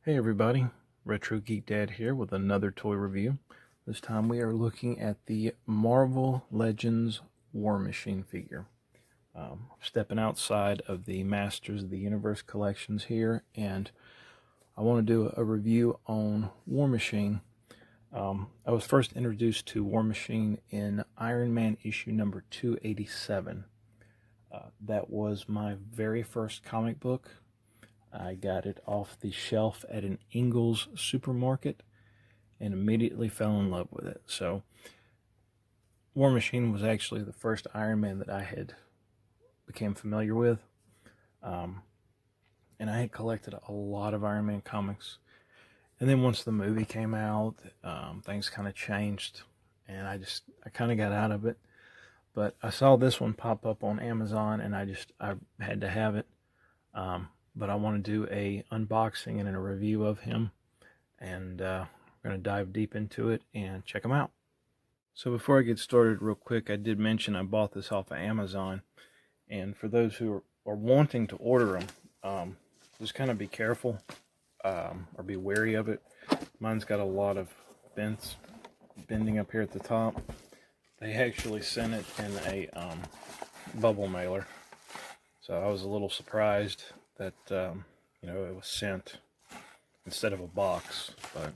Hey everybody, Retro Geek Dad here with another toy review. This time we are looking at the Marvel Legends War Machine figure. Stepping outside of the Masters of the Universe collections here, and I want to do a review on War Machine. I was first introduced to War Machine in Iron Man issue number 287. That was my very first comic book. I got it off the shelf at an Ingles supermarket and immediately fell in love with it. So War Machine was actually the first Iron Man that I had became familiar with. And I had collected a lot of Iron Man comics. And then once the movie came out, things kind of changed, and I kind of got out of it. But I saw this one pop up on Amazon, and I had to have it. But I want to do a unboxing and a review of him, and we're going to dive deep into it and check him out. So before I get started real quick, I did mention I bought this off of Amazon, and for those who are wanting to order them, just kind of be careful or be wary of it. Mine's got a lot of bending up here at the top. They actually sent it in a bubble mailer, so I was a little surprised that it was sent instead of a box, but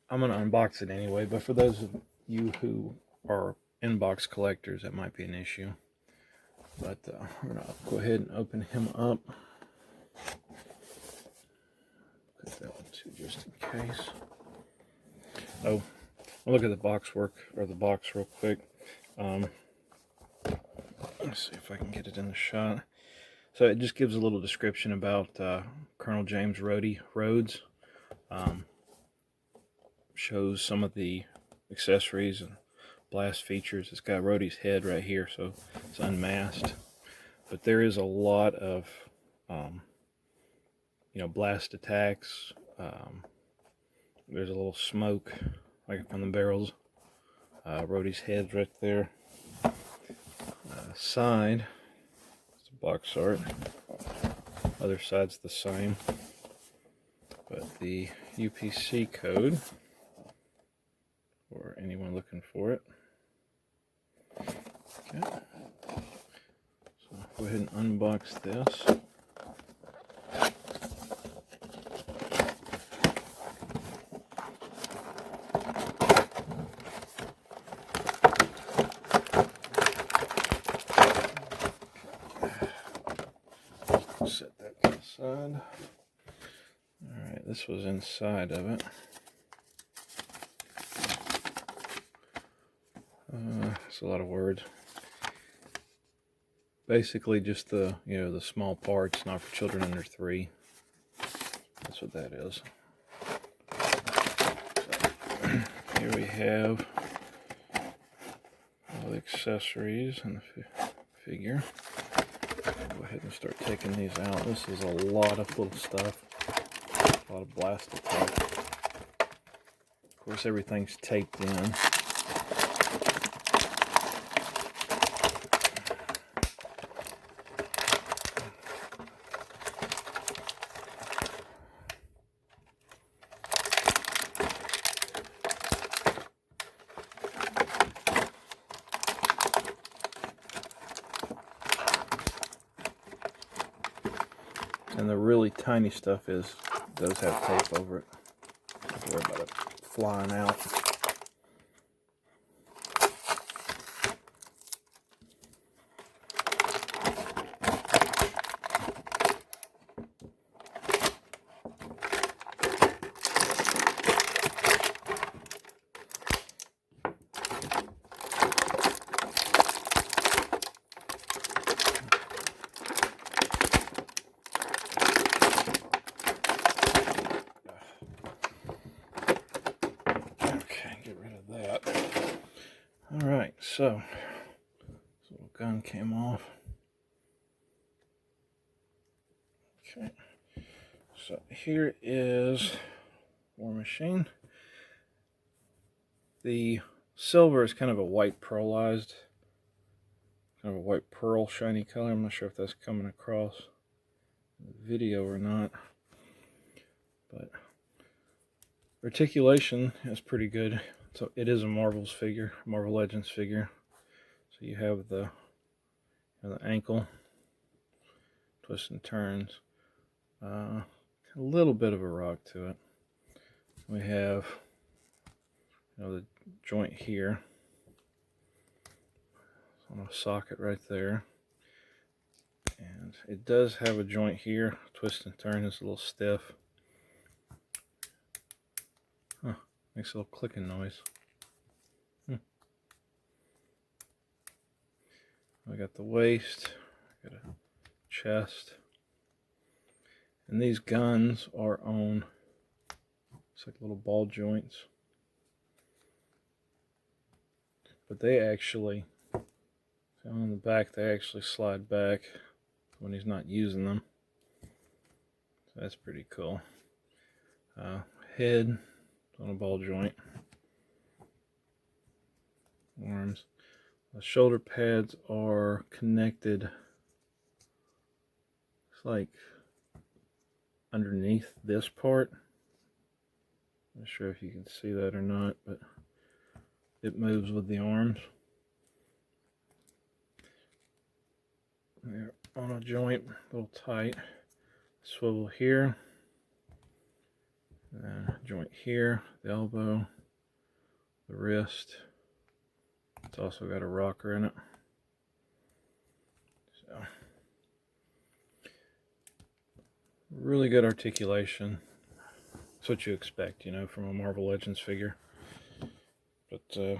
I'm going to unbox it anyway. But for those of you who are inbox collectors, that might be an issue. But I'm going to go ahead and open him up. Put that one too, just in case. Oh, I'll look at the box real quick. Let's see if I can get it in the shot. So it just gives a little description about Colonel James Rhodey Rhodes. Shows some of the accessories and blast features. It's got Rhodey's head right here, so it's unmasked. But there is a lot of blast attacks. There's a little smoke like from the barrels. Rhodey's head's right there. Side, it's a box art. Other side's the same. But the UPC code, for anyone looking for it. Okay. So go ahead and unbox this. Set that to the side. Alright, this was inside of it. It's a lot of words. Basically just the small parts, not for children under 3. That's what that is. So, here we have all the accessories and the figure. Go ahead and start taking these out. This is a lot of little stuff. A lot of blast attack. Of course, everything's taped in. And the really tiny stuff does have tape over it. Don't worry about it flying out. Alright, so this little gun came off. Okay, so here is War Machine. The silver is kind of a white pearlized, kind of a white pearl shiny color. I'm not sure if that's coming across video or not, but articulation is pretty good. So it is a Marvel's figure, Marvel Legends figure. So you have the ankle, twists and turns, a little bit of a rock to it. We have the joint here on a socket right there, and it does have a joint here. Twist and turn is a little stiff. Makes a little clicking noise. I got the waist, I got a chest, and these guns are on, it's like little ball joints, but they actually, on the back, they actually slide back when he's not using them. So that's pretty cool. Head on a ball joint. Arms. The shoulder pads are connected. It's like underneath this part. Not sure if you can see that or not, but it moves with the arms. They're on a joint, a little tight. Swivel here. And a joint here, the elbow, the wrist. It's also got a rocker in it. So, really good articulation. That's what you expect, from a Marvel Legends figure. But it's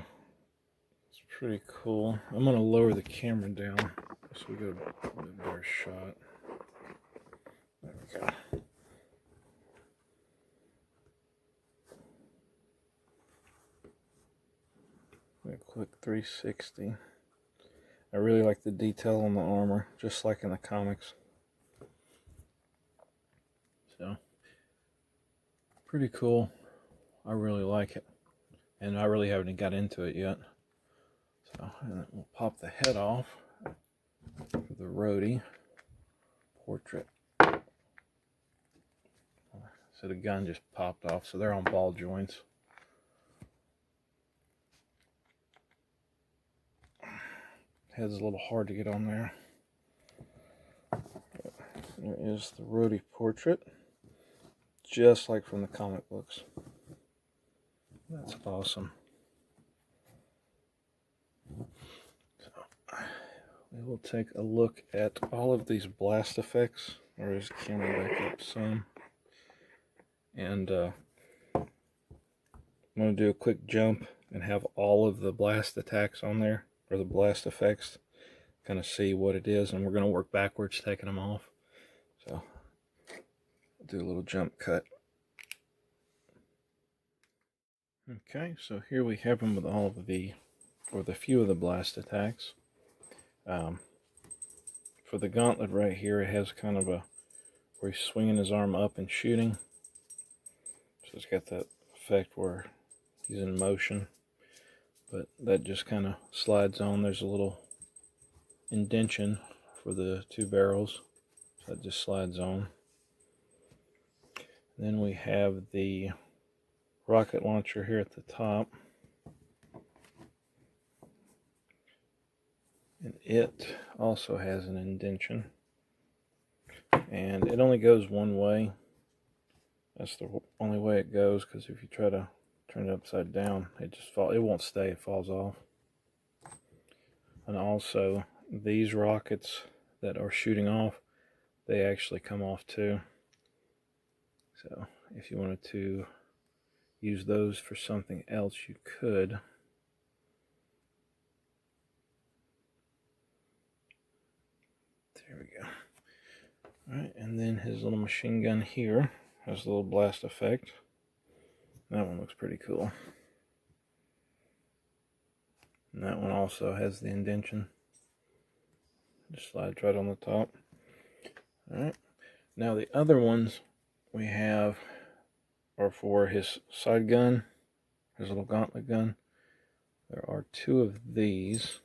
pretty cool. I'm going to lower the camera down so we get a bit better shot. There we go. A quick 360. I really like the detail on the armor, just like in the comics. So, pretty cool. I really like it. And I really haven't got into it yet. So, and then we'll pop the head off for the Rhodey portrait. So the gun just popped off, so they're on ball joints. Head's a little hard to get on there. But there is the Rhodey portrait, just like from the comic books. That's awesome. So we will take a look at all of these blast effects. Or is the camera back up some? And I'm going to do a quick jump and have all of the blast attacks on there, or the blast effects, kind of see what it is, and we're going to work backwards taking them off. So I'll do a little jump cut. Okay, so here we have them with all of the, or the few of the blast attacks. For the gauntlet right here, it has kind of a, where he's swinging his arm up and shooting. So it's got that effect where he's in motion, but that just kind of slides on. There's a little indentation for the two barrels, so that just slides on. Then we have the rocket launcher here at the top, and it also has an indentation, and it only goes one way. That's the only way it goes, because if you try to turn it upside down, it won't stay, it falls off. And also these rockets that are shooting off, they actually come off too. So if you wanted to use those for something else, you could. There we go. Alright, and then his little machine gun here has a little blast effect. That one looks pretty cool. And that one also has the indentation. Just slides right on the top. Alright. Now the other ones we have are for his side gun, his little gauntlet gun. There are two of these.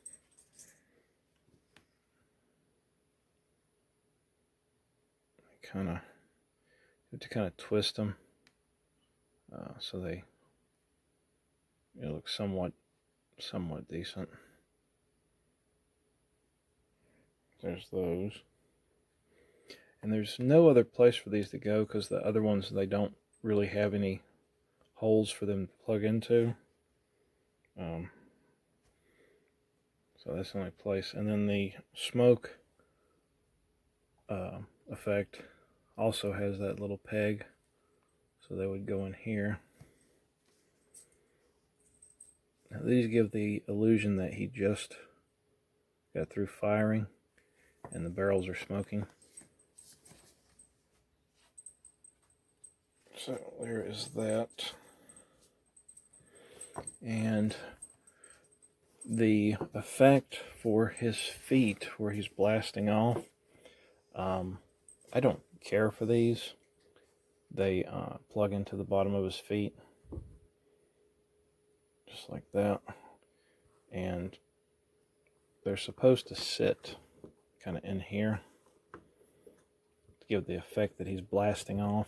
kind of twist them so they look somewhat decent. There's those. And there's no other place for these to go because the other ones, they don't really have any holes for them to plug into. So that's the only place. And then the smoke effect also has that little peg, so they would go in here. Now these give the illusion that he just got through firing and the barrels are smoking. So there is that. And the effect for his feet where he's blasting off, I don't care for these. They plug into the bottom of his feet just like that, and they're supposed to sit kind of in here to give the effect that he's blasting off,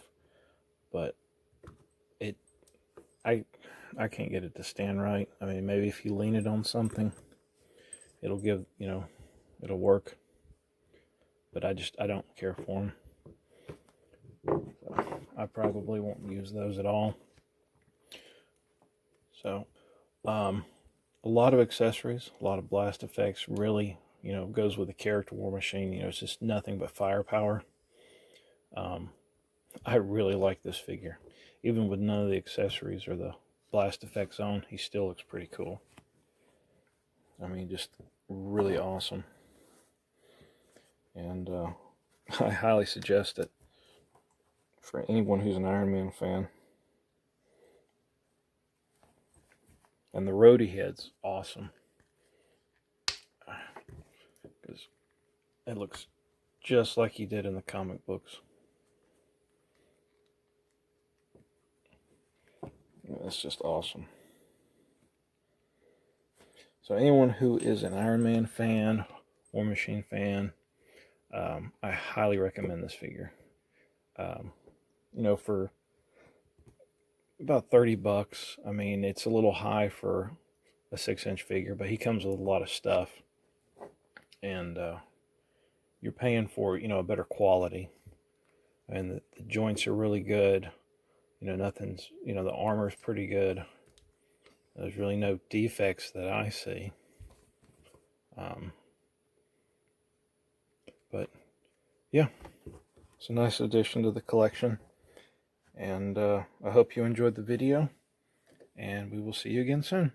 but I can't get it to stand right. I mean, maybe if you lean it on something, it'll give, it'll work. But I don't care for them. So I probably won't use those at all. So, a lot of accessories, a lot of blast effects. Really, goes with the character War Machine. It's just nothing but firepower. I really like this figure. Even with none of the accessories or the blast effects on, he still looks pretty cool. I mean, just really awesome. And I highly suggest it for anyone who's an Iron Man fan. And the Rhodey head's awesome, because it looks just like he did in the comic books. That's just awesome. So anyone who is an Iron Man fan, War Machine fan, I highly recommend this figure. For about $30, I mean, it's a little high for a 6-inch figure, but he comes with a lot of stuff, and you're paying for, a better quality, and the joints are really good. Nothing's, the armor's pretty good. There's really no defects that I see. But yeah, it's a nice addition to the collection, and I hope you enjoyed the video, and we will see you again soon.